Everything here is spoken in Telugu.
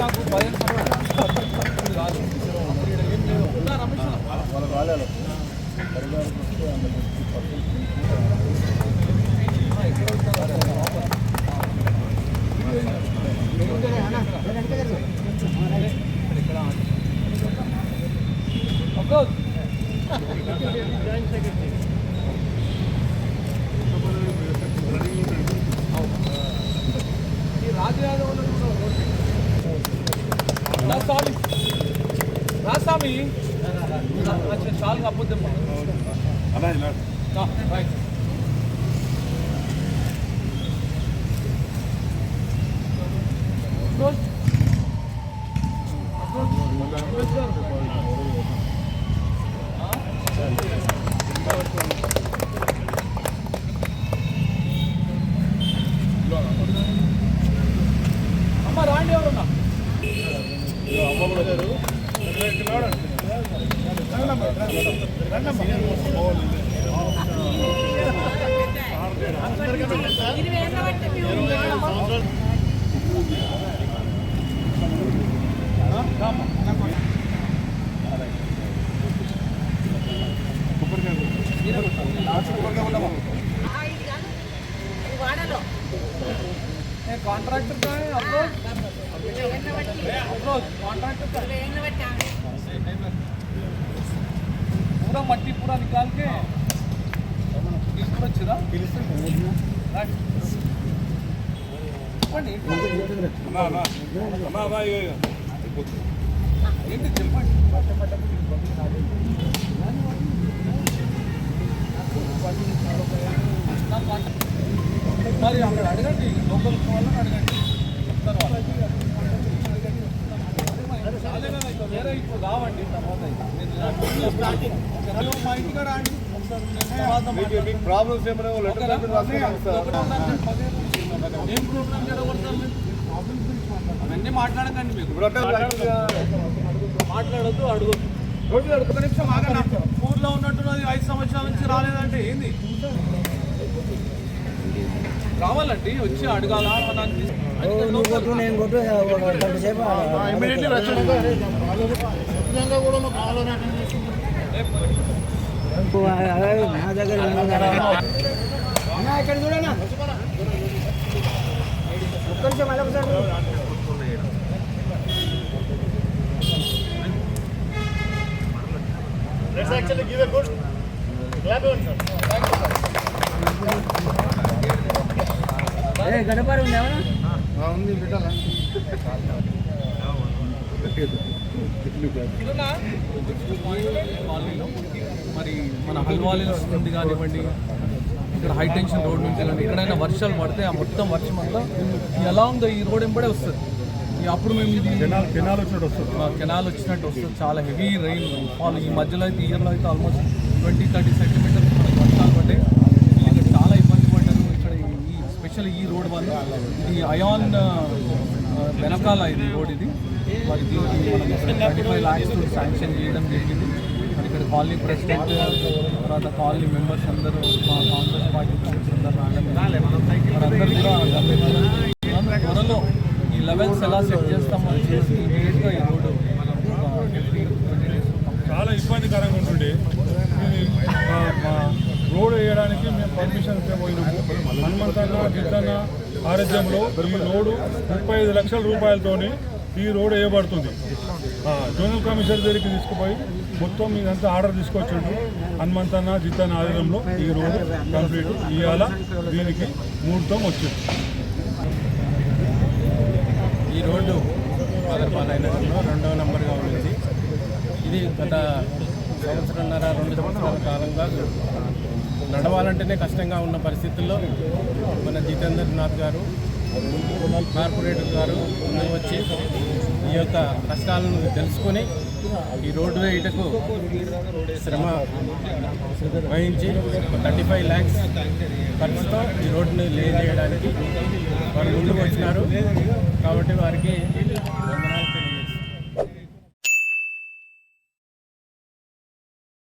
నాకు భయం కాదు రాస్వామి చాలు కాకపోతే రైట్ అమ్మ రాండి ఎవరన్నా कॉन्ट्रैक्टर का है अप्रोच कॉन्ट्रैक्टर का पूरा मट्टी पूरा निकाल के पूरा चिरा ఏంటి చెప్పండి మరి అక్కడ అడగండి లోకల్ వాళ్ళని అడగండి చెప్తారు వాళ్ళు వేరే ఇప్పుడు కావండి తర్వాత మా ఇంటికాడ అండి ప్రాబ్లమ్స్ ఏమైనా ఏం ప్రోగ్రామ్ జరగబడతాం అవన్నీ మాట్లాడకండి మీకు మాట్లాడద్దు అడగద్దు ఒక నిమిషం ఆగండి ఊర్లో ఉన్నట్టున్నది 5 సంవత్సరాల నుంచి రాలేదంటే ఏంది రావాలండి వచ్చి అడగాల ఇక్కడ చూడనా ఒక్క నిమిషం మళ్ళీ ఒకసారి Let's actually give a good clap on sir. Thank you sir. గడపారు ఉంది ఏమన్నా ఉంది పెట్టాలా మరి మన హల్వాలీలో ఉంది కానివ్వండి ఇక్కడ హై టెన్షన్ రోడ్ నుంచి కానీ ఎక్కడైనా వర్షాలు పడితే ఆ మొత్తం వర్షం అంతా ఎలా ఉందో ఈ రోడ్ ఎంబడే వస్తుంది అప్పుడు మేము ఇది కెనాల్ వచ్చినట్టు వస్తుంది చాలా హెవీ రైన్ ఫాల్ ఈ మధ్యలో అయితే ఇయర్లో అయితే ఆల్మోస్ట్ 20-30 సెంటీమీటర్స్ మనకు వర్షాలు పడ్డాయి ఇక్కడ చాలా ఇబ్బంది పడ్డారు ఇక్కడ ఈ స్పెషల్ ఈ రోడ్ వల్ల ఇది అయాన్ వెనకాల ఇది రోడ్ ఇది మరి దీనికి మనం 35 lakhs శాంక్షన్ చేయడం జరిగింది మరి ఇక్కడ కాలనీ ప్రెసిడెంట్ తర్వాత కాలనీ మెంబర్స్ అందరూ మా కాంగ్రెస్ పార్టీ మెంబర్స్ అందరూ అందరూ కూడా త్వరలో ఈ లెవెల్స్ ఎలా సెట్ చేస్తామని చేసి ఇమీడియట్గా ఈ రోడ్డు చాలా ఇబ్బందికరంగా ఉంటుండే రోడ్ వేయడానికి మేము పర్మిషన్స్ పోయినాము హనుమంతన్న గిద్దన్న ఆరోగ్యంలో ఈ రోడ్డు 35 లక్షల రూపాయలతోని ఈ రోడ్ వేయబడుతుంది జోనల్ కమిషనర్ దగ్గరికి తీసుకుపోయి మొత్తం ఇదంతా ఆర్డర్ తీసుకొచ్చిండు హనుమంతన్న జిద్దన్న ఆధ్వర్యంలో ఈ రోడ్డు కంప్లీట్ ఇవాళ దీనికి ముహూర్తం వచ్చింది ఈ రోడ్డు పాదరపాలైనలో 2వ నెంబర్గా ఉంది ఇది గత 1.5 సంవత్సరాల 2 సంవత్సరాల కాలంగా నడవాలంటేనే కష్టంగా ఉన్న పరిస్థితుల్లో మన జితేంద్రనాథ్ గారు కార్పొరేటర్ గారు వచ్చి ఈ ఈ యొక్క కష్టాలను తెలుసుకొని ఈ రోడ్డు వేయటకు శ్రమ వహించి 35 lakhs ఖర్చుతో ఈ రోడ్డుని లే చేయడానికి వారు ముందుకు వచ్చినారు. కాబట్టి వారికి